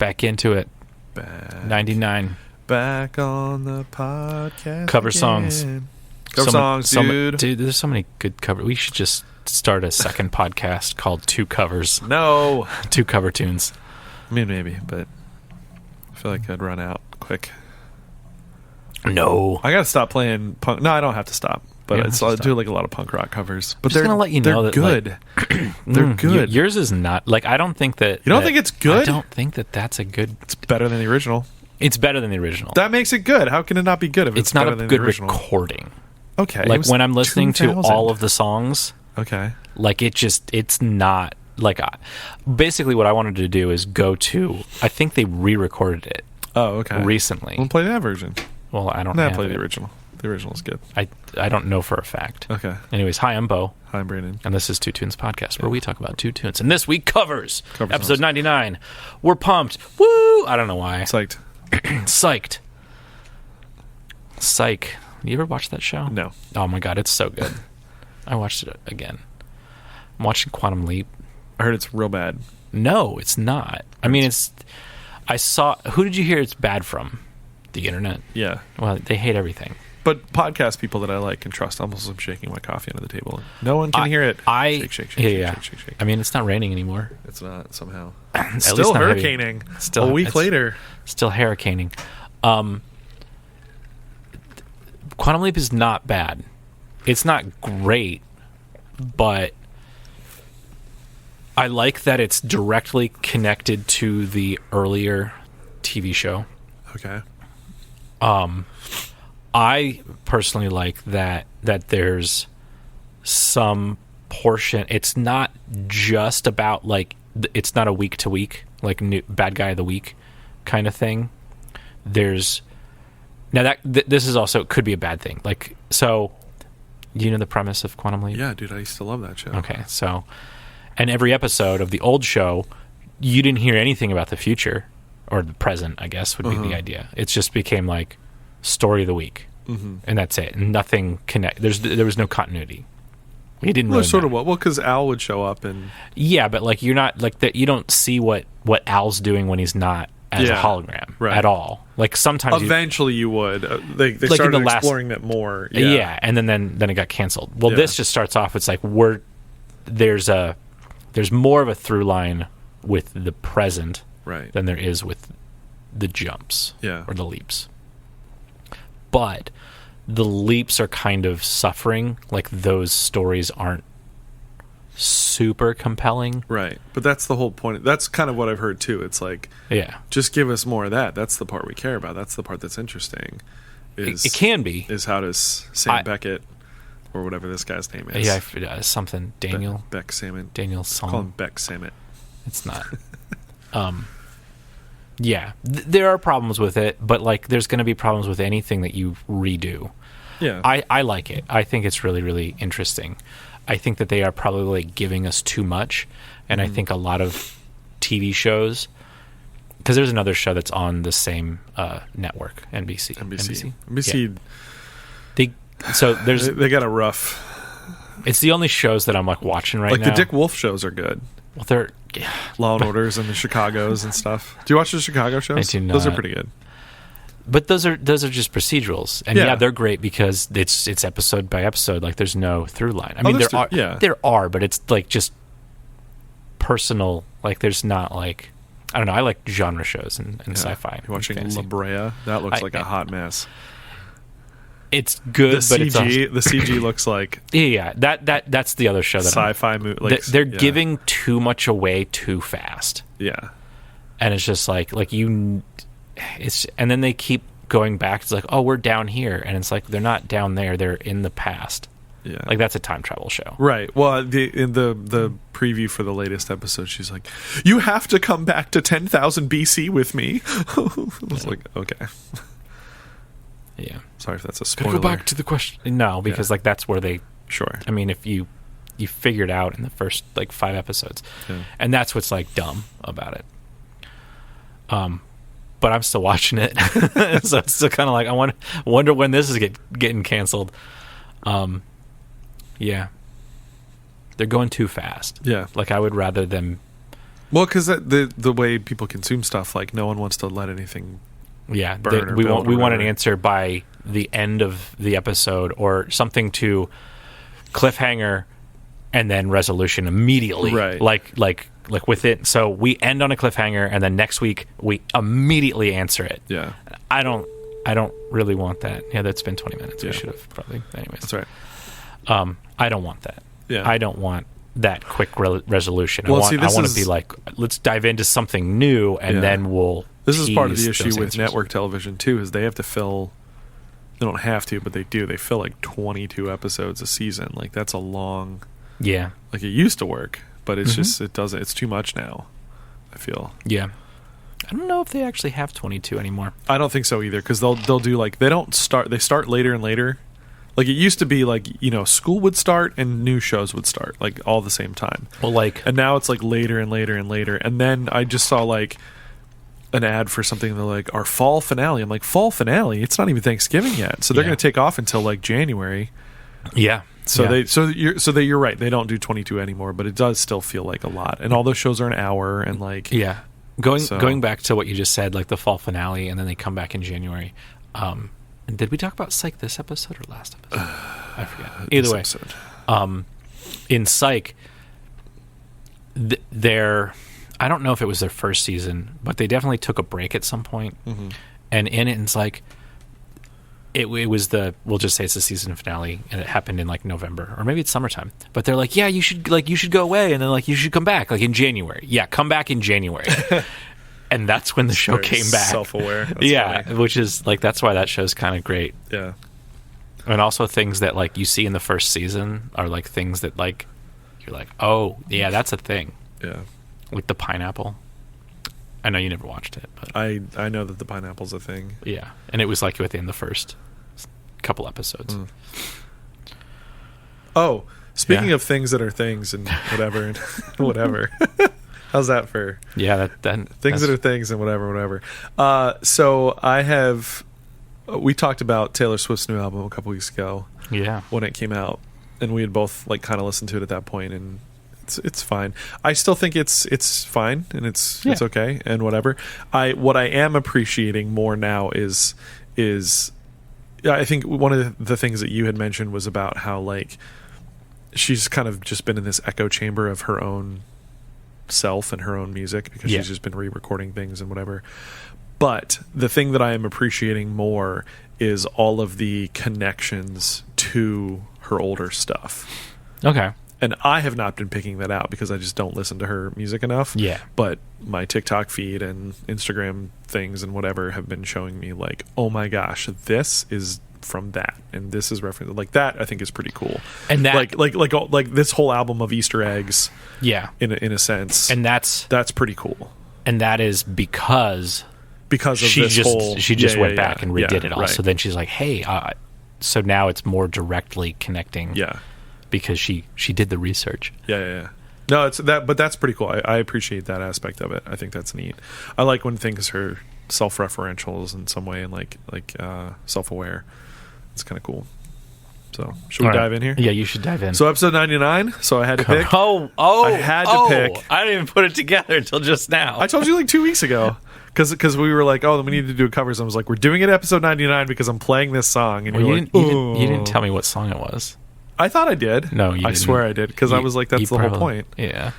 Back into it. Back. 99. Back on the podcast. Cover again. songs. Cover songs, dude. Dude, there's so many good cover. We should just start a second podcast called Two Covers. No. 2 cover tunes. I mean, maybe, but I feel like I'd run out quick. No. I gotta stop playing punk. No, I don't have to stop. But I do like a lot of punk rock covers. But they're gonna let you know they're that, good. They're good. Yours is not. Like, I don't think that. You don't think it's good? I don't think that that's a good. It's better than the original. It's better than the original. That makes it good. How can it not be good if it's not better a than good the original? recording. Okay. Like, when I'm listening to 2000. all of the songs. Okay. Like, it's not. Like, basically what I wanted to do is go to. I think they re-recorded it. Oh, okay. Recently. We'll play that version. Well, I don't. Play the original. The original's good. I don't know for a fact. Okay. Anyways, hi, I'm Bo. Hi, I'm Brandon. And this is Two Tunes Podcast, where we talk about two tunes. And this week covers episode songs. 99. We're pumped. Woo! I don't know why. Psyched. Psyched. Psych. You ever watch that show? No. Oh my god, it's so good. I watched it again. I'm watching Quantum Leap. I heard it's real bad. No, it's not. I mean, I saw... Who did you hear it's bad from? The internet? Yeah. Well, they hate everything. But podcast people that I like and trust. Almost I'm shaking my coffee under the table. No one can hear it. Shake. Shake. I mean, it's not raining anymore. It's not somehow. Still Still not hurricaning. Heavy. Still a week later. Still hurricaning. Quantum Leap is not bad. It's not great, but I like that it's directly connected to the earlier TV show. Okay. I personally like that there's some portion. It's not just about, like, it's not a week to week, like, new bad guy of the week kind of thing. There's now that this is also could be a bad thing. Like, so, you know the premise of Quantum Leap? Yeah, dude, I used to love that show. Okay, so, and every episode of the old show, you didn't hear anything about the future or the present, I guess, would be the idea. It just became like story of the week, and that's it. Nothing there was no continuity. You didn't really sort of well, because Al would show up and but like you're not like that. You don't see what Al's doing when he's not as a hologram at all. Like sometimes eventually you would. They like started exploring that more. Yeah, and then it got canceled. Well, this just starts off. It's like there's more of a through line with the present than there is with the jumps or the leaps. But the leaps are kind of suffering. Like, those stories aren't super compelling. Right. But that's the whole point. That's kind of what I've heard too. It's like, just give us more of that. That's the part we care about. That's the part that's interesting. It can be. Is how does Sam Beckett, or whatever this guy's name is. Yeah, something. Daniel. Beck Salmon. Daniel Song. Call him Beck Salmon. It's not. There are problems with it, but, like, there's going to be problems with anything that you redo. Yeah. I like it. I think it's really, really interesting. I think that they are probably giving us too much, and I think a lot of TV shows, because there's another show that's on the same network, NBC. They got a rough. It's the only shows that I'm like watching right now. Like the Dick Wolf shows are good. Well, they're Law and Orders and the Chicagos and stuff. Do you watch the Chicago shows? I do not. Those are pretty good. But those are just procedurals, and they're great because it's episode by episode. Like, there's no through line. I mean, there are, but it's like just personal. Like, there's not, like, I don't know. I like genre shows and sci-fi. You're watching La Brea. That looks like a hot mess. It's good, the but CG, the CG looks like that's the other show that sci-fi movie. Like, they're giving too much away too fast. Yeah, and it's just like it's, and then they keep going back. It's like, oh, we're down here, and it's like they're not down there. They're in the past. Yeah, like that's a time travel show, right? Well, in the preview for the latest episode, she's like, "You have to come back to 10,000 BC with me." I was like, okay. Yeah. Sorry if that's a spoiler. Go back to the question. No, because like that's where they. Sure. I mean, if you figured out in the first like 5 episodes, and that's what's like dumb about it. But I'm still watching it, so it's still kind of like I wonder when this is getting canceled. Yeah. They're going too fast. Yeah. Like, I would rather them. Well, because the way people consume stuff, like no one wants to let anything. Yeah, burn we want an answer by the end of the episode, or something to cliffhanger and then resolution immediately. Right. Like with it. So we end on a cliffhanger, and then next week we immediately answer it. Yeah. I don't really want that. Yeah, that's been 20 minutes. We should have probably. Anyways, that's right. I don't want that. Yeah. I don't want that quick resolution. Well, I want to be like, let's dive into something new, and then we'll. This is part of the issue with network television too, is they have to fill. They don't have to, but they do. They fill like 22 episodes a season. Like that's a long. Yeah. Like it used to work, but it's just it doesn't. It's too much now. I feel. Yeah. I don't know if they actually have 22 anymore. I don't think so either, because they'll do like they start later and later. Like it used to be like, school would start and new shows would start like all at the same time. Well, and now it's like later and later and later. And then I just saw like an ad for something. They're like, our fall finale. I'm like, fall finale? It's not even Thanksgiving yet. So they're going to take off until like January. Yeah. You're right. They don't do 22 anymore, but it does still feel like a lot. And all those shows are an hour and like going back to what you just said, like the fall finale, and then they come back in January. Did we talk about Psych this episode or last episode? I forget. Either way, episode. In Psych, I don't know if it was their first season, but they definitely took a break at some point. Mm-hmm. And in it, it's like it was we'll just say it's the season finale, and it happened in like November, or maybe it's summertime. But they're like, yeah, you should go away, and then like you should come back like in January. Yeah, come back in January. And that's when the show came back. Self-aware. Yeah, funny. Which is like that's why that show's kind of great. Yeah. And also things that like you see in the first season are like things that like you're like, oh yeah, that's a thing. Yeah. Like the pineapple. I know you never watched it, but I know that the pineapple's a thing. Yeah, and it was like within the first couple episodes. Mm. Oh, speaking of things that are things and whatever and whatever. How's that for? Yeah, things that are things and whatever. So we talked about Taylor Swift's new album a couple weeks ago. Yeah, when it came out, and we had both like kind of listened to it at that point, and it's fine. I still think it's fine, and it's okay and whatever. What I am appreciating more now is I think one of the things that you had mentioned was about how like she's kind of just been in this echo chamber of her own self and her own music, because she's just been re-recording things and whatever. But the thing that I am appreciating more is all of the connections to her older stuff. Okay. And I have not been picking that out because I just don't listen to her music enough. Yeah. But my TikTok feed and Instagram things and whatever have been showing me like, oh my gosh, this is from that, and this is reference like that. I think is pretty cool. And that like this whole album of Easter eggs. Yeah. In a sense. And that's pretty cool. And that is because of she this whole she just went back and redid it all. Right. So then she's like, hey, so now it's more directly connecting. Yeah. Because she did the research. Yeah. No, it's that, but that's pretty cool. I appreciate that aspect of it. I think that's neat. I like when things are self-referentials in some way and like self-aware. It's kind of cool. So, should we dive in here? Yeah, you should dive in. So, episode 99. So, I had to pick. I had to pick. I didn't even put it together until just now. I told you like 2 weeks ago. Because we were like, oh, we need to do a cover. So I was like, we're doing it episode 99 because I'm playing this song. And you didn't tell me what song it was. I thought I did. No, you didn't. I swear I did. Because I was like, that's the whole point. Yeah.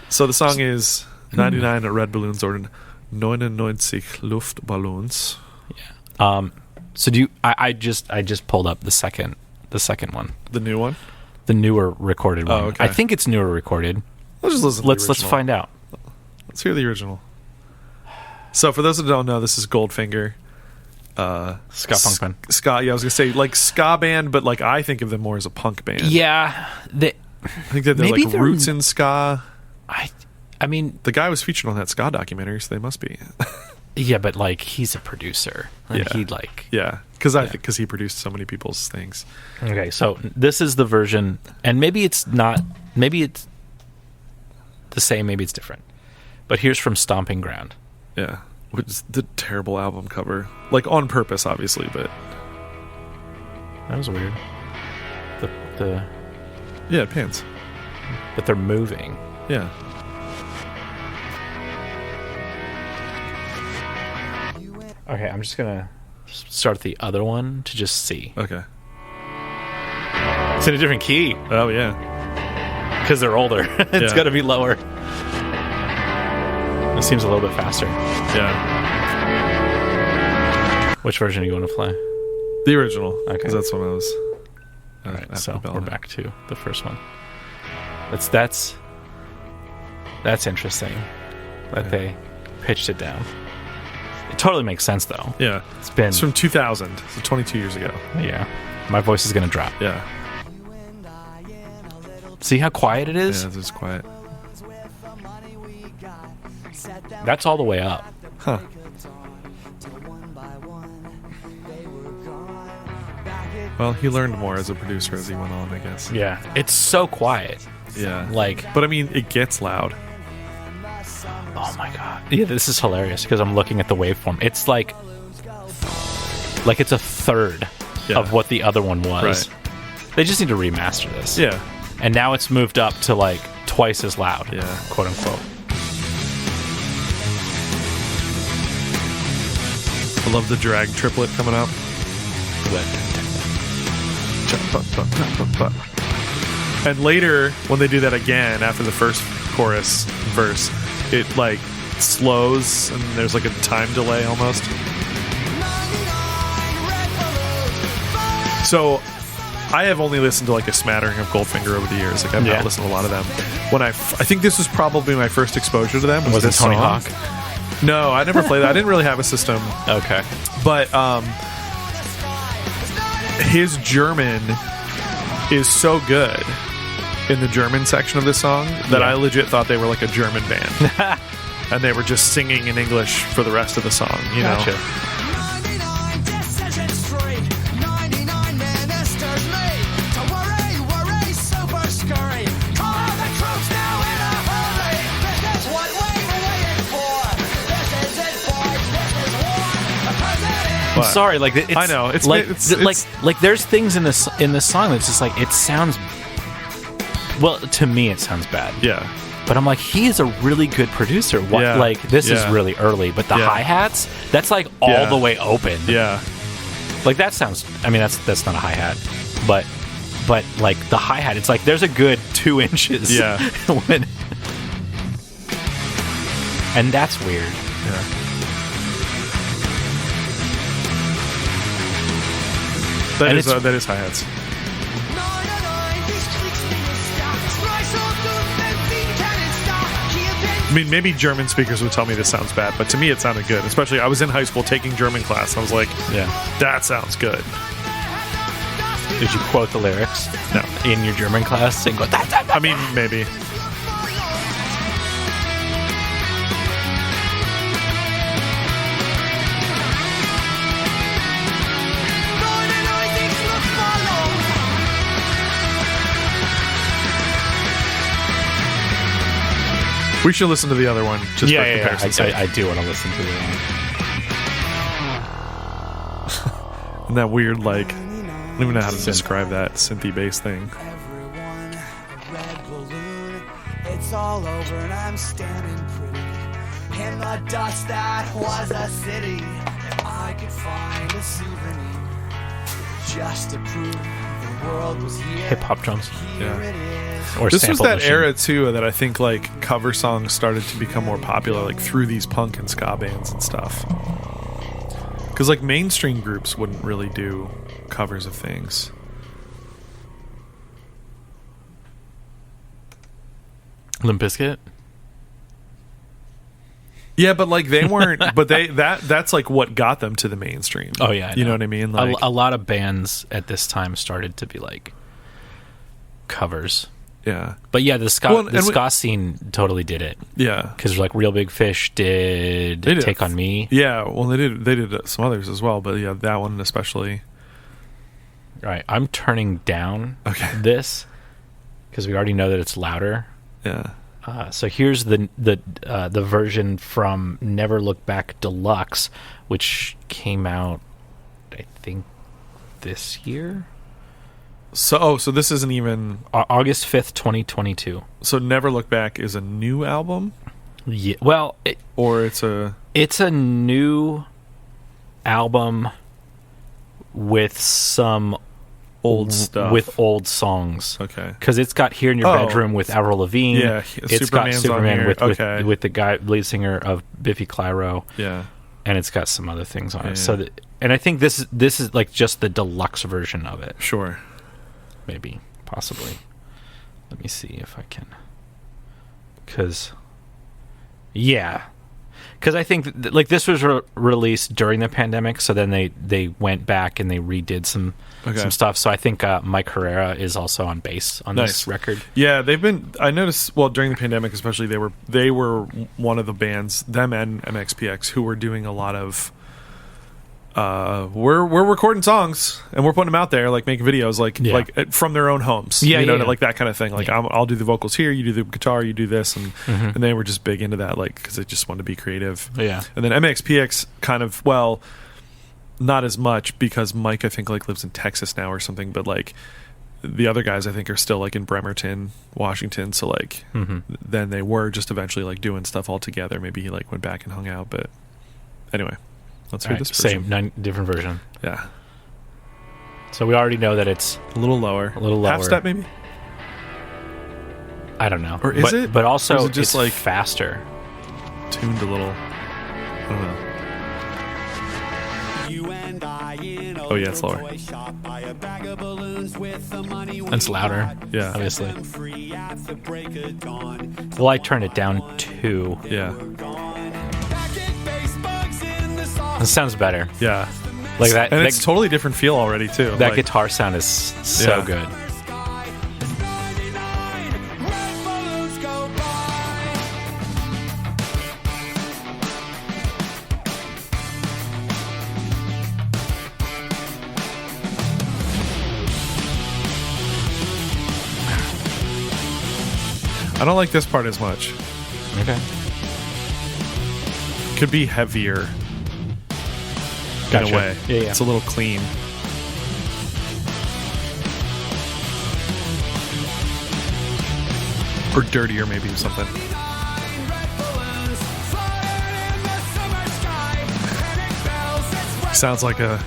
So the song is 99 red balloons or 99 Luftballons. Yeah. So do you? I just pulled up the second one. The new one. The newer recorded one. Oh, okay. I think it's newer recorded. Let's just listen. Let's find out. Let's hear the original. So for those that don't know, this is Goldfinger. Ska punk band. Ska. Yeah, I was gonna say like ska band, but like I think of them more as a punk band. Yeah. I think that they're like roots in ska. I mean, the guy was featured on that ska documentary, so they must be. Yeah, but like he's a producer. And he'd like. Yeah, because he produced so many people's things. Okay, so this is the version, and maybe it's not. Maybe it's the same. Maybe it's different. But here's from Stomping Ground. Yeah, which is the terrible album cover, like on purpose, obviously, but that was weird. It pans, but they're moving. Yeah. Okay, I'm just gonna start the other one to just see. Okay. It's in a different key. Oh, yeah. Because they're older. It's got to be lower. It seems a little bit faster. Yeah. Which version are you going to play? The original. Okay. Because that's what I was... All right, so we're back to the first one. That's interesting that they pitched it down. It totally makes sense, though. Yeah. It's from 2000, so 22 years ago. Yeah. My voice is going to drop. Yeah. See how quiet it is? Yeah, it's quiet. That's all the way up. Huh. Well, he learned more as a producer as he went on, I guess. Yeah. It's so quiet. Yeah. But I mean, it gets loud. Oh my god. Yeah, this is hilarious because I'm looking at the waveform. It's like it's a third of what the other one was. Right. They just need to remaster this. Yeah. And now it's moved up to like twice as loud. Yeah. Quote unquote. I love the drag triplet coming up. And later, when they do that again after the first chorus verse, it like slows and there's like a time delay almost. So I have only listened to like a smattering of Goldfinger over the years. Like I've not listened to a lot of them. When I think this was probably my first exposure to them. Was it Tony song. Hawk? No, I never played that. I didn't really have a system. Okay. But his German is so good in the German section of this song that I legit thought they were like a German band. And they were just singing in English for the rest of the song, you know? 99 decisions free, 99 ministers me, to worry, super scurry, call all the troops now in a hurry, this is what we were waiting for, this is it boys, this is war, because it is. I'm sorry, like, it's, I know, it's like there's things in this song that's just like, it sounds, well, to me it sounds bad. Yeah. But I'm like, he is a really good producer. Like, this is really early, but the hi-hats, that's like all the way open. Yeah. Like, that sounds, I mean, that's not a hi-hat, but like the hi-hat, it's like there's a good 2 inches. Yeah. And that's weird. Yeah. That is hi-hats. I mean, maybe German speakers would tell me this sounds bad, but to me it sounded good. Especially, I was in high school taking German class. I was like, that sounds good. Did you quote the lyrics? No. In your German class? And go, I mean, maybe. We should listen to the other one just for comparison's sake. I do want to listen to the one. And that weird, like, I don't even know how to describe that synthy bass thing. It's all over and I'm standing pretty in the dust that was a city. If I could find a souvenir just to prove the world was here. Hip hop drums. Yeah. Or this was that machine. era too that I think like cover songs started to become more popular, like through these punk and ska bands and stuff. Because like mainstream groups wouldn't really do covers of things. Limp Bizkit? Yeah, but like they weren't. But that's like what got them to the mainstream. Oh yeah, you know what I mean. Like, a lot of bands at this time started to be like covers. Yeah, but yeah, the ska scene totally did it. Yeah, because like Real Big Fish did Take on Me. Yeah, well they did some others as well, but yeah, that one especially. All right, I'm turning down this because we already know that it's louder. Yeah. So here's the version from Never Look Back Deluxe, which came out, I think, this year. So this isn't even August 5th, 2022. So Never Look Back is a new album? Yeah. Well, or it's a new album with some old stuff, with old songs. Okay, because it's got Here in Your Bedroom with Avril Lavigne. Yeah, it's got Superman with the guy lead singer of Biffy Clyro. Yeah, and it's got some other things on it. So, and I think this is like just the deluxe version of it. Sure, maybe, possibly. Let me see if I can. Because I think like this was released during the pandemic, so then they went back and they redid some stuff. So I think Mike Herrera is also on bass on this record. Yeah, they've been. I noticed. Well, during the pandemic, especially, they were one of the bands, them and MXPX, who were doing a lot of. We're recording songs and we're putting them out there, like making videos, like from their own homes, like that kind of thing. Like I'll do the vocals here, you do the guitar, you do this, and they were just big into that, like because they just wanted to be creative. Yeah, and then MXPX kind of not as much because Mike I think like lives in Texas now or something, but like the other guys I think are still like in Bremerton, Washington. So like then they were just eventually like doing stuff all together. Maybe he like went back and hung out, but anyway. Let's hear this version. Same, different version. Yeah. So we already know that it's a little lower. Half step, maybe? I don't know. Or is it? But also, is it just it's like faster. Tuned a little. I don't know. Oh, yeah, it's lower. It's louder. Yeah. Obviously. Well, I turned it down too. Yeah. It sounds better. Yeah. Like that. And it's totally different feel already, too. That guitar sound is so good. I don't like this part as much. Okay. Could be heavier. Gotcha. In a way. Yeah. It's a little clean. Or dirtier, maybe, or something. Sounds like a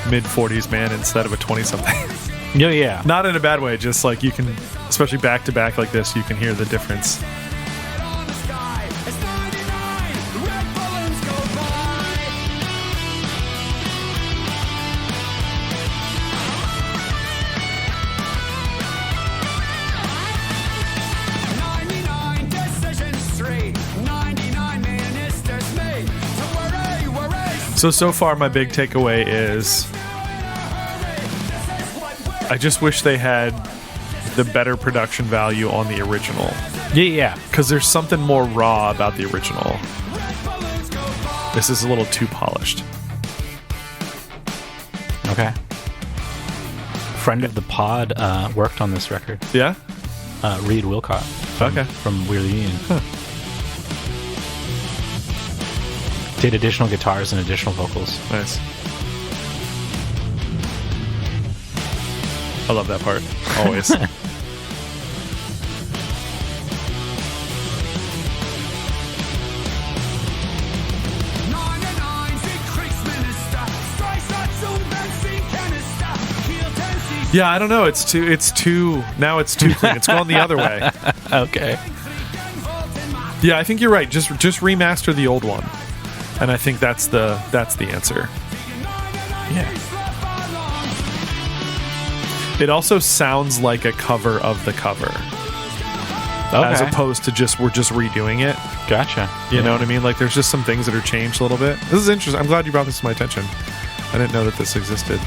mid-40s man instead of a 20-something. Yeah. Not in a bad way, just like you can, especially back-to-back like this, you can hear the difference. So far, my big takeaway is I just wish they had the better production value on the original. Yeah. Because there's something more raw about the original. This is a little too polished. Okay. Friend of the pod worked on this record. Yeah? Reed Wilcott. From We're the Union. Huh. Did additional guitars and additional vocals. Nice. I love that part. Always. Yeah, I don't know. It's too now it's too clean. It's going the other way. Okay. Yeah, I think you're right. Just remaster the old one. And I think that's the answer. Yeah. It also sounds like a cover of the cover. Okay. As opposed to we're just redoing it. Gotcha. You know what I mean? Like there's just some things that are changed a little bit. This is interesting. I'm glad you brought this to my attention. I didn't know that this existed.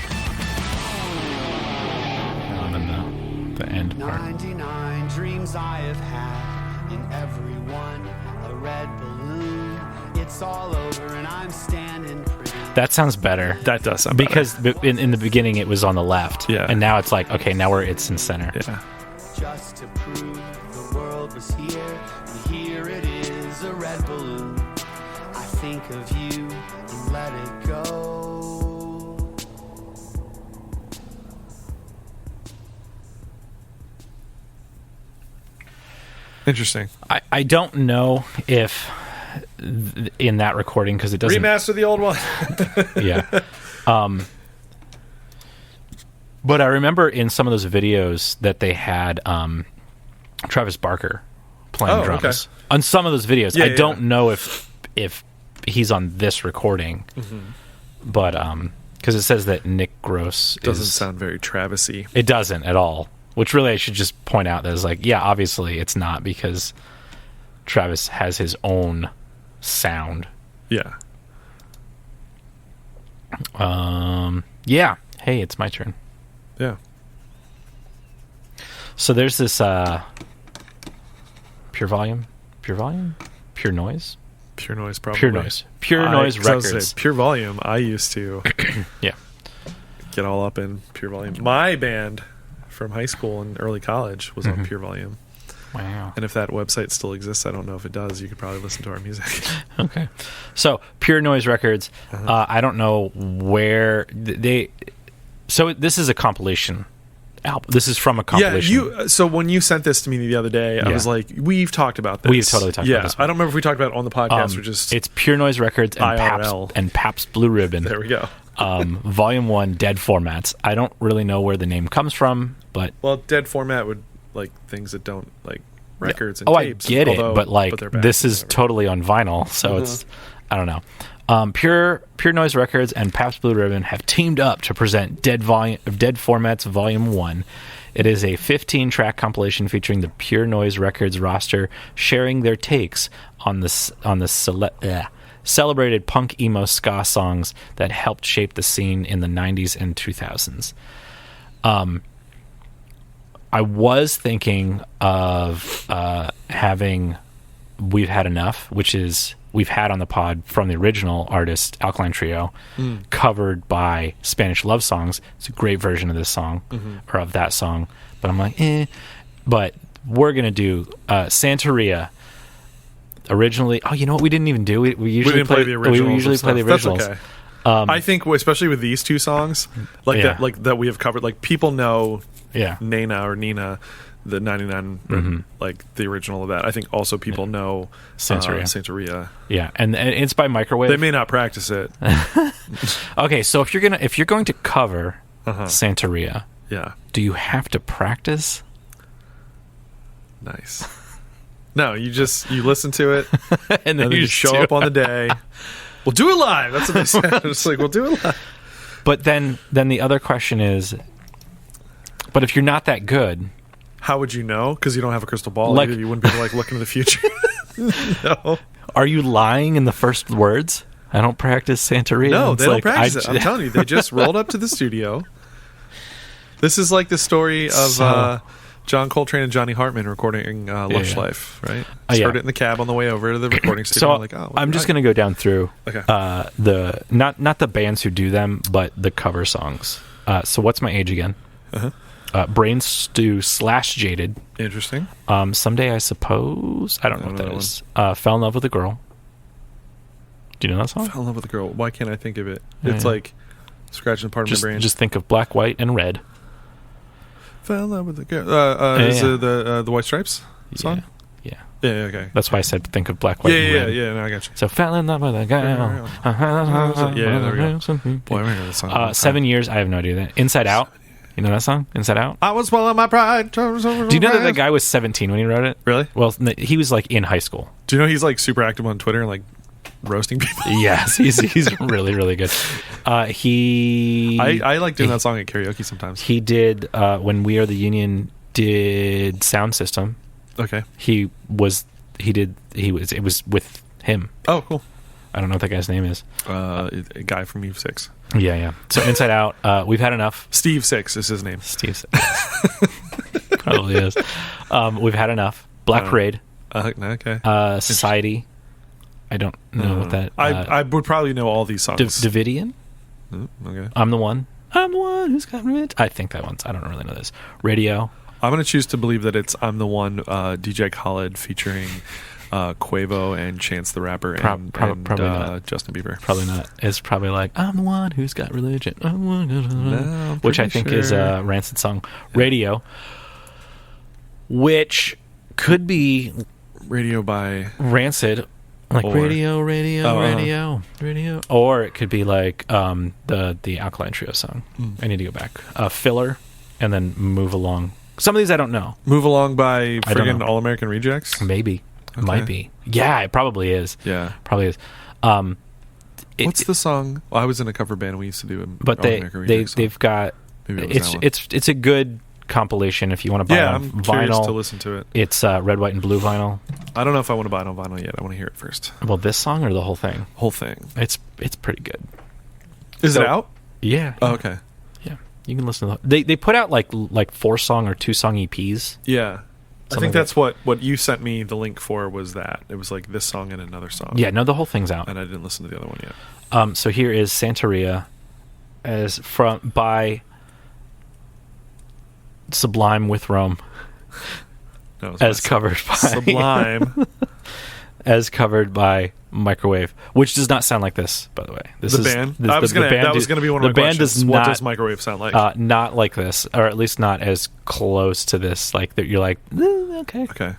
And then the end part. 99 dreams I have had, in every one a red balloon. It's all over and I'm standing pretty. That sounds better. That does sound better. Because in the beginning it was on the left. Yeah. And now it's like, okay, now it's in center. Yeah. Just to prove the world was here, and here it is, a red balloon. I think of you and let it go. Interesting. I don't know if in that recording because it doesn't remaster the old one. Yeah. But I remember in some of those videos that they had Travis Barker playing drums on some of those videos. I don't know if he's on this recording, but because it says that Nick Gross doesn't sound very Travis-y. It doesn't at all. Which really I should just point out that it's like, yeah, obviously it's not because Travis has his own sound. Yeah. Yeah. Hey, it's my turn. Yeah. So there's this Pure Noise, probably. Pure Noise Records. Pure Volume. I used to yeah, get all up in Pure Volume. My band from high school and early college was on Pure Volume. Wow. And if that website still exists, I don't know if it does. You could probably listen to our music. Okay. So Pure Noise Records. I don't know where they. So this is a compilation album. This is from a compilation. Yeah. So when you sent this to me the other day, I was like, "We've talked about this. We've totally talked about this. I don't remember if we talked about it on the podcast or just. It's Pure Noise Records and Pabst Blue Ribbon. There we go. Volume 1, Dead Formats. I don't really know where the name comes from, but Dead Format would like things that don't like records and tapes. I get it, but this is totally on vinyl, so it's I don't know. Pure Noise Records and Pabst Blue Ribbon have teamed up to present Dead Formats Volume 1. It is a 15-track compilation featuring the Pure Noise Records roster sharing their takes on the celebrated punk emo ska songs that helped shape the scene in the 90s and 2000s. I was thinking of having We've Had Enough, which is we've had on the pod from the original artist Alkaline Trio, covered by Spanish Love Songs. It's a great version of this song or of that song, but I'm like, But we're gonna do Santeria. Originally, you know what? We didn't even do it. We usually play the originals. We usually play the originals. That's okay. I think, especially with these two songs, that we have covered, like people know, Nina, the 99, like the original of that. I think also people know Santeria. Yeah, and it's by Microwave. They may not practice it. Okay, so if you're going to cover Santeria, do you have to practice? Nice. No, you listen to it, and then you show up on the day. We'll do it live. That's what they said. It's like, we'll do it live. But then the other question is, but if you're not that good, how would you know? Because you don't have a crystal ball. Like, you wouldn't be able to look into the future. No. Are you lying in the first words? I don't practice Santeria. No, they don't practice it. I'm telling you, they just rolled up to the studio. This is like the story of John Coltrane and Johnny Hartman recording Lush Life, right? Heard it in the cab on the way over to the recording studio. So I'm just going to go down through the not the bands who do them, but the cover songs. So what's my age again? Brain Stew / Jaded. Interesting. Someday I Suppose. I don't know what that is. Fell in Love with a Girl. Do you know that song? Fell in Love with a Girl. Why can't I think of it? It's like scratching part of my brain. Just think of Black, White, and Red. Fell in Love with a Girl. Is it the White Stripes song? Yeah. Yeah, okay. That's why I said think of Black, White, and Red. Yeah, no, I got you. So fell in love with a girl. Yeah, there we go. Boy, I remember that song. 7 Years. I have no idea. Inside Out. You know that song? Inside Out? I was swallowing my pride. Do you know that the guy was 17 when he wrote it? Really? Well, he was like in high school. Do you know he's like super active on Twitter and like roasting people? Yes, he's really, really good. I like doing that song at karaoke sometimes. He did when We Are the Union did Sound System. Okay. It was with him. Oh, cool. I don't know what that guy's name is. A guy from Eve 6. Yeah. So Inside Out, We've Had Enough. Steve 6 is his name. Steve 6. Probably is. We've Had Enough. Black Parade. Okay. Society. I don't know what that... I would probably know all these songs. Davidian. Okay. I'm the one who's got revenge. I think that one's... I don't really know this. Radio. I'm going to choose to believe that it's I'm the One, DJ Khaled featuring Quavo and Chance the Rapper and probably not. Justin Bieber. Probably not. It's probably like I'm the one who's got religion. No, which I think is a Rancid song. Yeah. Radio, which could be Radio by Rancid Like radio. Or it could be like the Alkaline Trio song. I need to go back. Filler, and then Move Along. Some of these I don't know. Move Along by friggin' All American Rejects? Maybe. Okay. Might be. Yeah, it probably is. Yeah. Probably is. What's the song? Well, I was in a cover band. We used to do it. But they've got... It's a good compilation if you want to buy it on I'm vinyl. Curious to listen to it. It's red, white, and blue vinyl. I don't know if I want to buy it on vinyl yet. I want to hear it first. Well, this song or the whole thing? Whole thing. It's pretty good. Is it out? Yeah. Oh, okay. Yeah, you can listen to they put out like 4-song or 2-song EPs. Yeah. I think that's what you sent me the link for was that. It was like this song and another song. Yeah, no, the whole thing's out. And I didn't listen to the other one yet. So here is Santeria by Sublime with Rome. No, as covered by Sublime. As covered by Microwave, which does not sound like this, by the way. That was going to be one of my questions. What does Microwave sound like? Not like this, or at least not as close to this. Like that, you're like, okay. Okay.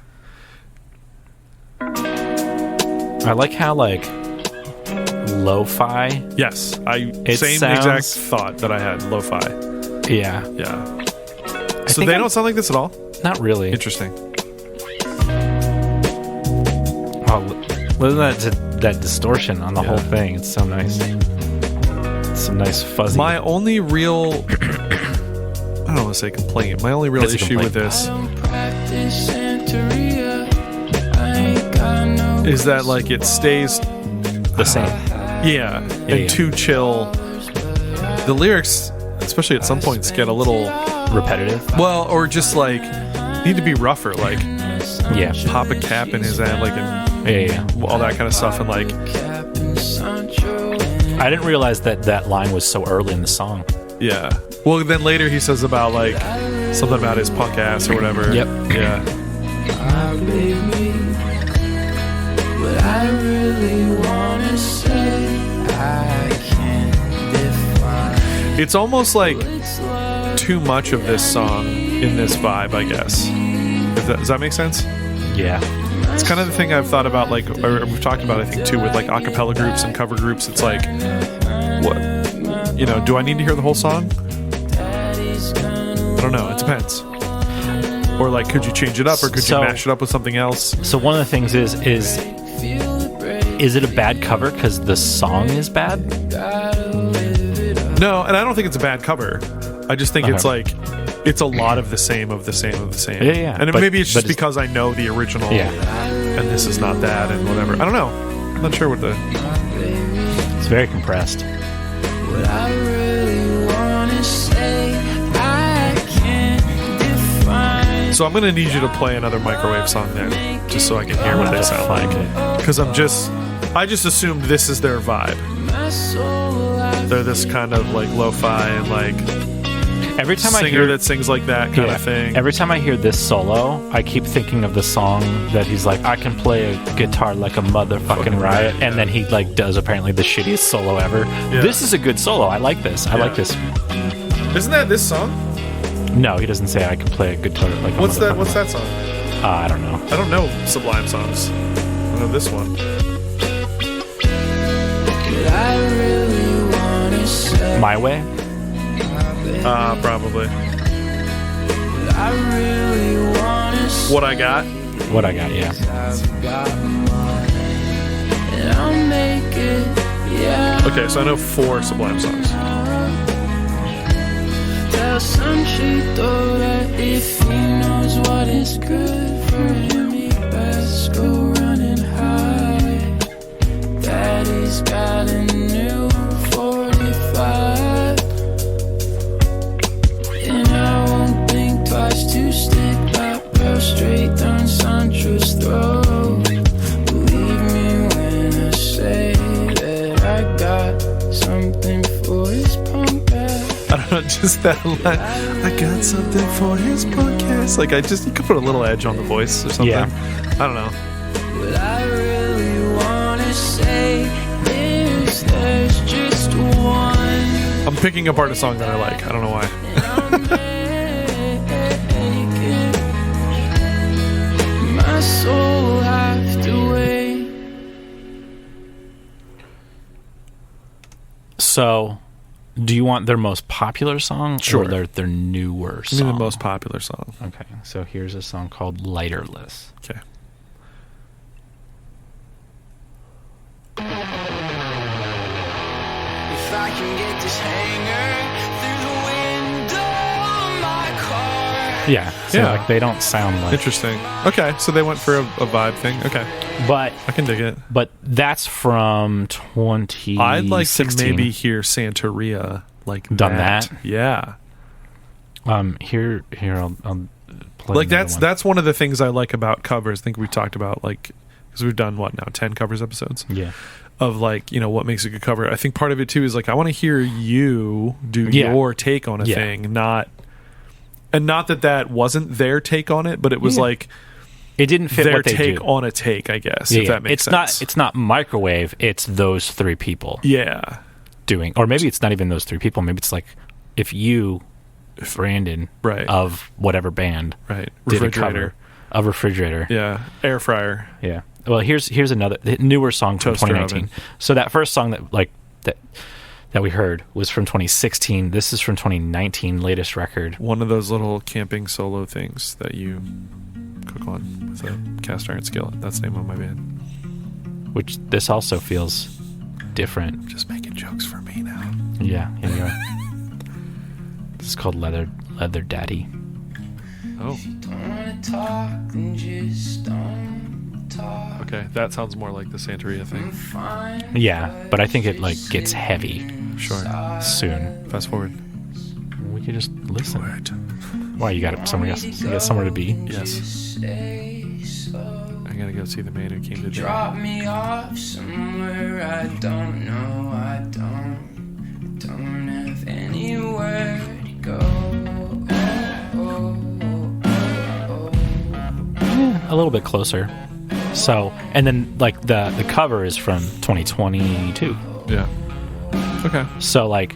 I like how like lo-fi. Yes, exact thought that I had. Lo-fi. Yeah. So they don't sound like this at all. Not really. Interesting. Oh, listen to that distortion on the whole thing. It's so nice. It's some nice fuzzy. My only real, I don't want to say complaint. My only real issue with this is that like it stays the same. And too chill. The lyrics, especially at some points, get a little repetitive. Well, or just like need to be rougher, like pop a cap in his head, like all that kind of stuff, and like I didn't realize that line was so early in the song. Yeah. Well, then later he says about like something about his punk ass or whatever. Yep. Yeah. But I really wanna say I can't define. It's almost like too much of this song in this vibe, I guess. Does that make sense? Yeah. It's kind of the thing I've thought about, like, or we've talked about, I think, too, with like a cappella groups and cover groups. It's like, what? Do I need to hear the whole song? I don't know. It depends. Or like, could you change it up, or could you mash it up with something else? So one of the things is it a bad cover because the song is bad? No, and I don't think it's a bad cover. I just think it's like it's a lot of the same of the same of the same. Yeah. And maybe it's just because I know the original. Yeah. And this is not that, and whatever. I don't know. I'm not sure what the. It's very compressed. What I really wanna say, I can't define. So I'm gonna need you to play another Microwave song then, just so I can hear what they sound like. Because I just assumed this is their vibe. They're this kind of like lo-fi and like every time singer that sings like that kind of thing. Every time I hear this solo, I keep thinking of the song that he's like, I can play a guitar like a motherfucking riot, and then he like does apparently the shittiest solo ever. Yeah. This is a good solo. I like this. I like this. Isn't that this song? No, he doesn't say I can play a guitar like a What's that song? I don't know. I don't know Sublime songs. I know this one. My Way? Probably. What I Got? What I Got, yeah. Okay, so I know 4 Sublime songs. Tell Sanchito that if he knows what is good for him, he best go running high. Daddy's got a new 45, and I won't think twice to stick that pearl straight down Sancho's throat. Believe me when I say that I got something for his punk ass. I don't know, just that line. I got something for his punk ass. Like, you could put a little edge on the voice or something. Yeah. I don't know. What I really wanna say is there's just one. I'm picking apart a song that I like. I don't know why. My soul have to wait. So, do you want their most popular song or their newer song? Give me the most popular song. Okay, so here's a song called Lighterless. Okay. If I can get this hanger through the window of my car. Yeah, so like they don't sound like... Interesting. Okay, so they went for a vibe thing. Okay. But I can dig it. But that's from 2016. I'd like to maybe hear Santeria done that. Yeah. Here I'll play like that's one of the things I like about covers. I think we talked about because we've done 10 covers episodes. Yeah. Of what makes a good cover. I think part of it too is I want to hear you do your take on a thing, not that wasn't their take on it, but it was it didn't fit their what they take do. on a take, I guess. If that makes sense. It's not microwave. It's those three people. Yeah. Doing, or maybe it's not even those three people. Maybe it's if you, Brandon, of whatever band, did a cover of Refrigerator. Yeah. Air fryer. Yeah. Well, here's another newer song from 2019. Oven. So that first song that we heard was from 2016. This is from 2019, latest record. One of those little camping solo things that you cook on with a cast iron skillet. That's the name of my band. Which this also feels different. Just making jokes for me now. Yeah, here you are. This is called Leather Daddy. Oh. If you don't wanna talk, then just don't talk. Okay, that sounds more like the Santeria thing. Yeah, but I think it gets heavy. Sure. Soon. Fast forward. We could just listen. Why, you got somewhere else? You got somewhere to be? Yes. I gotta go see the man who came to drop me off somewhere I don't know. I don't have anywhere to go. A little bit closer. So, and then the cover is from 2022. Yeah. Okay. So it's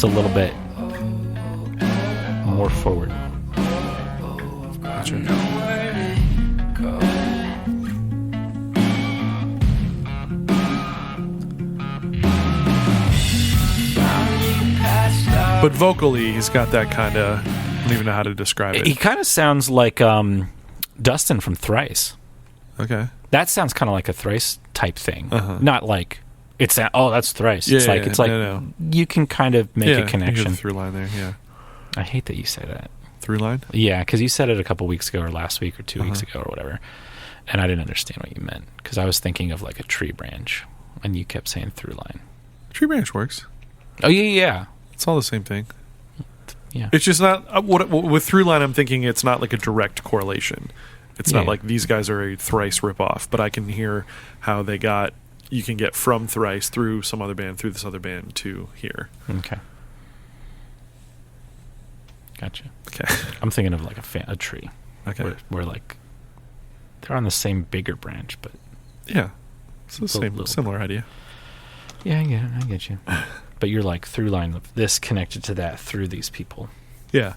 a little bit more forward. Gotcha. But vocally, he's got that kind of... I don't even know how to describe it. He kind of sounds like Dustin from Thrice. Okay. That sounds kind of like a Thrice type thing. Not like it's that's Thrice. Yeah, it's like you can kind of make a connection. Through line there. Yeah. I hate that you say that. Through line? Yeah, because you said it a couple weeks ago or last week or 2 weeks ago or whatever, and I didn't understand what you meant because I was thinking of a tree branch, and you kept saying through line. Tree branch works. Oh yeah. It's all the same thing. Yeah. It's just not with through line. I'm thinking it's not like a direct correlation. It's not like these guys are a Thrice ripoff, but I can hear how you can get from Thrice through some other band, through this other band to here. Okay. Gotcha. Okay. I'm thinking of a tree. Okay. Where they're on the same bigger branch, but yeah, it's the same similar idea. Yeah, I get you. But you're through line of this connected to that through these people. Yeah.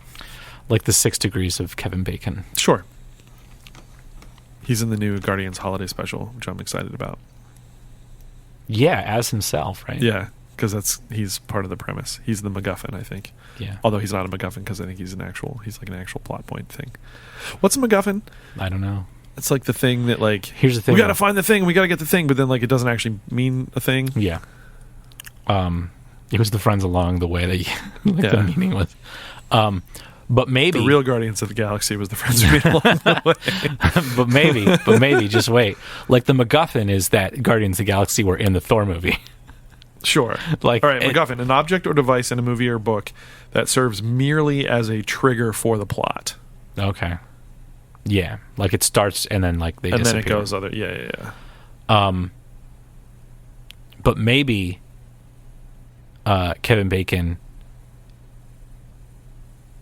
Like the 6 Degrees of Kevin Bacon. Sure. He's in the new Guardians holiday special, which I'm excited about. Yeah, as himself, right? Yeah, because he's part of the premise. He's the MacGuffin, I think. Yeah. Although he's not a MacGuffin because I think he's like an actual plot point thing. What's a MacGuffin? I don't know. It's like the thing that here's the thing. We got to find the thing. We got to get the thing, but then it doesn't actually mean a thing. Yeah. It was the friends along the way that the meaning was. But maybe the real Guardians of the Galaxy was the friends who made along the way. but maybe, just wait. The MacGuffin is that Guardians of the Galaxy were in the Thor movie. Sure. All right, MacGuffin, an object or device in a movie or book that serves merely as a trigger for the plot. Okay. Yeah, it starts and then they disappear. And then it goes other. Yeah. But maybe Kevin Bacon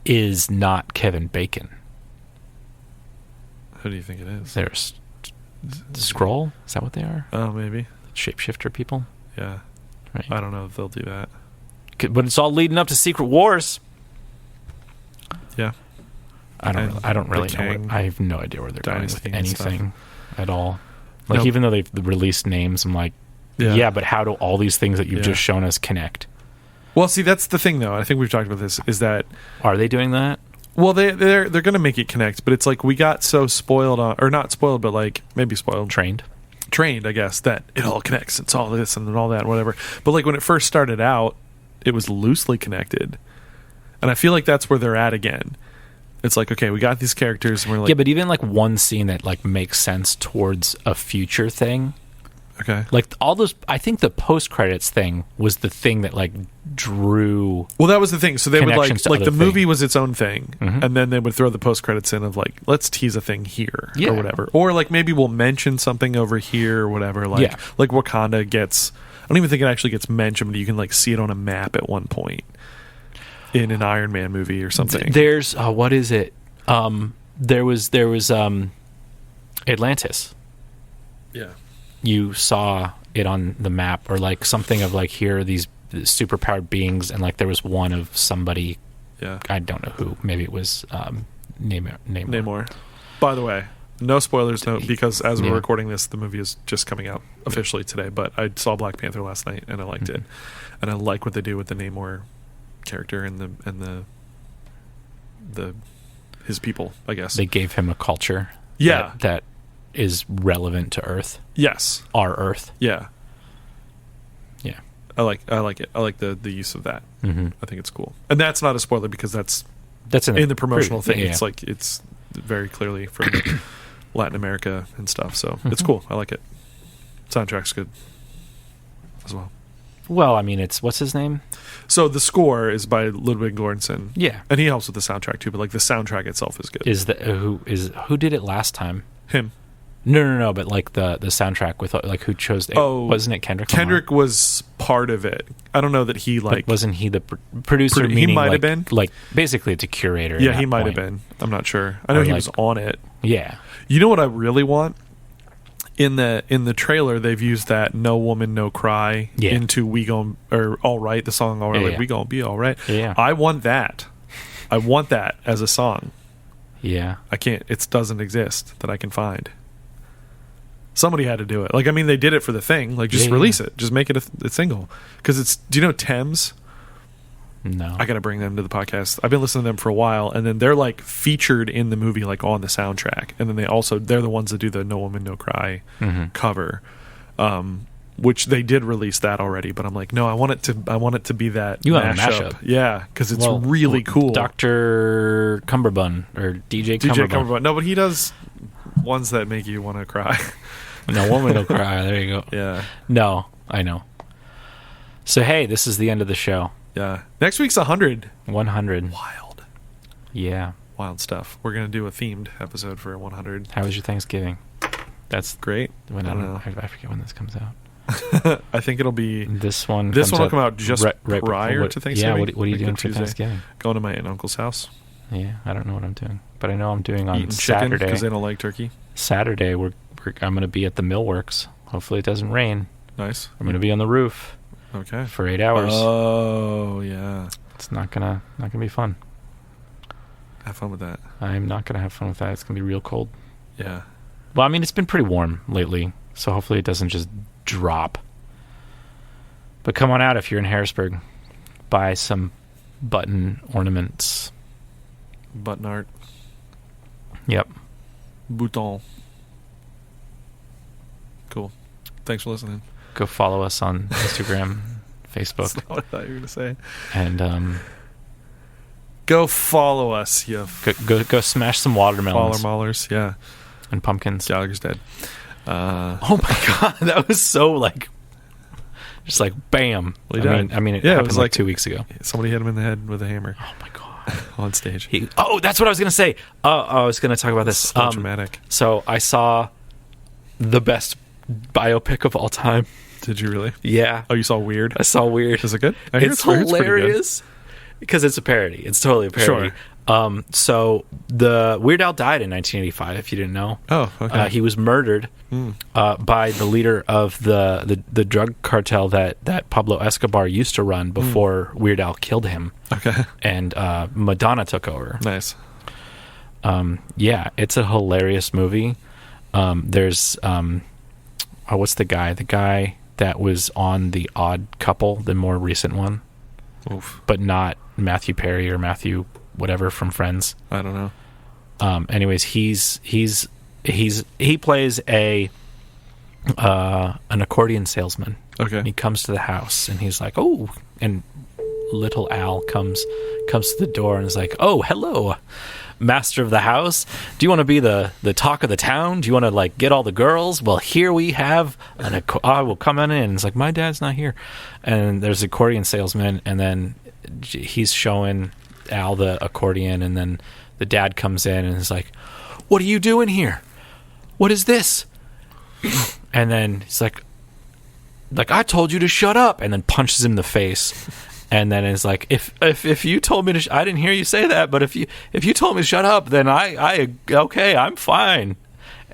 is not Kevin Bacon. Who do you think it is? There's Skrull? Is that what they are? Oh, maybe. Shapeshifter people? Yeah. Right. I don't know if they'll do that. But it's all leading up to Secret Wars. Yeah. I don't really know. I have no idea where they're going with anything at all. Even though they've released names, I'm Yeah, but how do all these things that you've just shown us connect? Well, see, that's the thing, though. I think we've talked about this. Is that are they doing that? Well, they're going to make it connect, but it's like we got so spoiled on, or not spoiled, but like maybe spoiled, trained, I guess, that it all connects. It's all this and all that, whatever. But like when it first started out, it was loosely connected, and I feel like that's where they're at again. It's like, okay, we got these characters, and we're like, yeah, but even like one scene that like makes sense towards a future thing. Okay. Like all those, I think the post-credits thing was the thing that like drew. Well, that was the thing. So they would like the movie things. Was its own thing, and then they would throw the post-credits in of like, let's tease a thing here or whatever, or like maybe we'll mention something over here or whatever. Like Wakanda gets. I don't even think it actually gets mentioned, but you can like see it on a map at one point in an Iron Man movie or something. There's what is it? There was Atlantis. Yeah. You saw it on the map, or like something of like, here are these superpowered beings, and like there was one of somebody. Yeah, I don't know who. Maybe it was Namor. By the way, no spoilers, because as we're recording this, the movie is just coming out officially today. But I saw Black Panther last night, and I liked it, and I like what they do with the Namor character and the his people. I guess they gave him a culture. Yeah, that is relevant to Earth. Yes. Our Earth. Yeah. Yeah. I like it. I like the use of that. Mm-hmm. I think it's cool. And that's not a spoiler because that's in the promotional thing. Yeah. It's like it's very clearly from Latin America and stuff. So it's cool. I like it. Soundtrack's good as well. Well, I mean, it's what's his name? So the score is by Ludwig Göransson. Yeah. And he helps with the soundtrack too, but like the soundtrack itself is good. Who did it last time? Him. No, but like the soundtrack with like who chose it? Wasn't it Kendrick Lamar? Kendrick was part of it. I don't know that he like... But wasn't he the producer? He might have been. Like basically it's a curator. Yeah, he might have been. I'm not sure. I know he was on it. Yeah. You know what I really want? In the trailer, they've used that "No Woman, No Cry" into "We Gon" or "All Right," the song "All Right," "We Gon' Be All Right." Yeah. I want that. I want that as a song. Yeah. I can't. It doesn't exist that I can find. Somebody had to do it. Like, I mean, they did it for the thing. Like, just release it. Just make it a single. Because it's... Do you know Thames? No. I got to bring them to the podcast. I've been listening to them for a while, and then they're, like, featured in the movie, like, on the soundtrack. And then they're the ones that do the "No Woman, No Cry" cover. Which they did release that already, but I'm like, no, I want it to be that mashup. Yeah, because it's really cool. Dr. Cumberbun, or DJ Cumberbun. No, but he does ones that make you want to cry. No Woman, No Cry. There you go. Yeah. No, I know. So, hey, this is the end of the show. Yeah. Next week's 100. 100. Wild. Yeah. Wild stuff. We're going to do a themed episode for 100. How was your Thanksgiving? That's great. I don't know. I forget when this comes out. I think it'll be... This one will come out just prior to Thanksgiving. Yeah, what are you doing for Thanksgiving? Going to my aunt and uncle's house. Yeah, I don't know what I'm doing. But I know I'm doing on Eating Saturday. Because they don't like turkey. Saturday, I'm going to be at the Millworks. Hopefully it doesn't rain. Nice. I'm going to be on the roof. Okay. For 8 hours. Oh, yeah. It's not gonna be fun. Have fun with that. I'm not gonna have fun with that. It's gonna be real cold. Yeah. Well, I mean, it's been pretty warm lately, so hopefully it doesn't just drop. But come on out if you're in Harrisburg. Buy some button ornaments. Button art. Yep. Bouton. Cool. Thanks for listening. Go follow us on Instagram, Facebook. That's not what I thought you were going to say. And go follow us. You go smash some watermelons. Maulers, yeah. And pumpkins. Gallagher's dead. Oh my god, that was so like, just like bam. Well, I mean, it happened like 2 weeks ago. Somebody hit him in the head with a hammer. Oh my god, on stage. That's what I was gonna say. I was gonna talk about this. So dramatic. So I saw the best biopic of all time. Did you really? Yeah. Oh, you saw Weird? I saw Weird. Is it good? It's hilarious because it's a parody. It's totally a parody. Sure. So the Weird Al died in 1985. If you didn't know. Oh, okay. He was murdered by the leader of the drug cartel that Pablo Escobar used to run before Weird Al killed him. Okay. And Madonna took over. Nice. Yeah, it's a hilarious movie. There's what's the guy? The guy that was on The Odd Couple, the more recent one. Oof. But not Matthew Perry or Matthew whatever from Friends. I don't know. Anyways, he plays an accordion salesman. Okay. And he comes to the house and he's like, oh, and little Al comes to the door and is like, oh, hello, master of the house. Do you want to be the talk of the town? Do you want to like get all the girls? Well, here we have I will come on in. It's like, my dad's not here. And there's an accordion salesman, and then he's showing Al the accordion, and then the dad comes in and is like, what are you doing here? What is this? And then he's like, I told you to shut up, and then punches him in the face. And then it's like, if you told me to, I didn't hear you say that, but if you told me to shut up, then okay, I'm fine.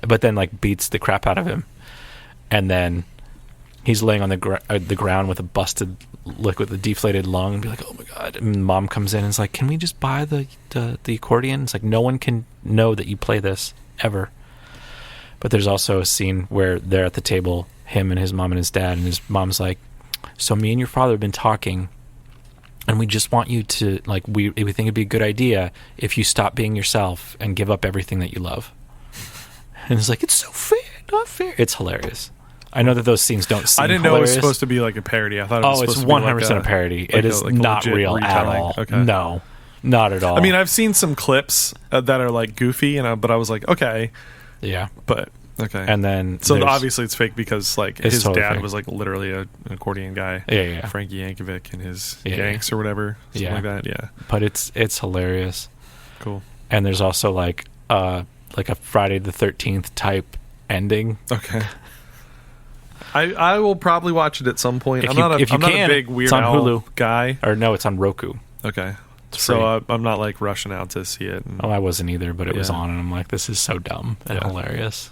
But then like beats the crap out of him, and then he's laying on the ground with a busted, like with a deflated lung, and be like, oh my god. And mom comes in and is like, can we just buy the accordion? It's like, no one can know that you play this ever. But there's also a scene where they're at the table, him and his mom and his dad, and his mom's like, so me and your father have been talking, and we just want you to, like, we think it'd be a good idea if you stop being yourself and give up everything that you love. And it's like, it's so fair, not fair. It's hilarious. I know that those scenes don't seem I didn't hilarious. know it was supposed to be like a parody. I thought it was supposed it's to be 100% like a parody. Like it is not real retelling. at all. Okay. No, not at all. I mean, I've seen some clips that are like goofy, but I was like, okay. Yeah. But, okay. And then... So obviously it's fake because like his totally dad fake. was like literally an accordion guy. Yeah. Frankie Yankovic and his Yeah. Yanks or whatever. Something like that. Yeah. But it's hilarious. Cool. And there's also like a Friday the 13th type ending. Okay. I will probably watch it at some point. If I'm you not a can, big Weird it's on Al Hulu. guy. Or no, it's on Roku. Okay. It's So free. I'm not like rushing out to see it. I wasn't either, but it was Yeah. on, and I'm like, this is so dumb and hilarious.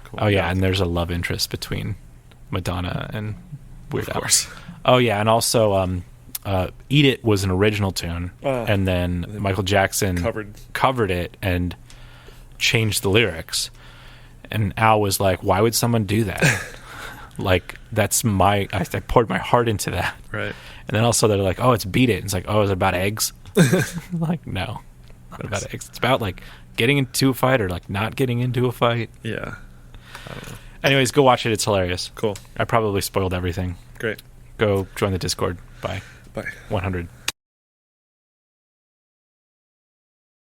Cool. Oh yeah, and there's a love interest between Madonna and Weird Al. Of course. Oh yeah, and also Eat It was an original tune, and then Michael Jackson covered it and changed the lyrics. And Al was like, why would someone do that? Like, that's I poured my heart into that. Right. And then also they're like, oh, it's Beat It. And it's like, oh, is it about eggs? Like, no, not about eggs. It's about like getting into a fight or like not getting into a fight. Yeah. I don't know. Anyways, go watch it. It's hilarious. Cool. I probably spoiled everything. Great. Go join the Discord. Bye. Bye. 100.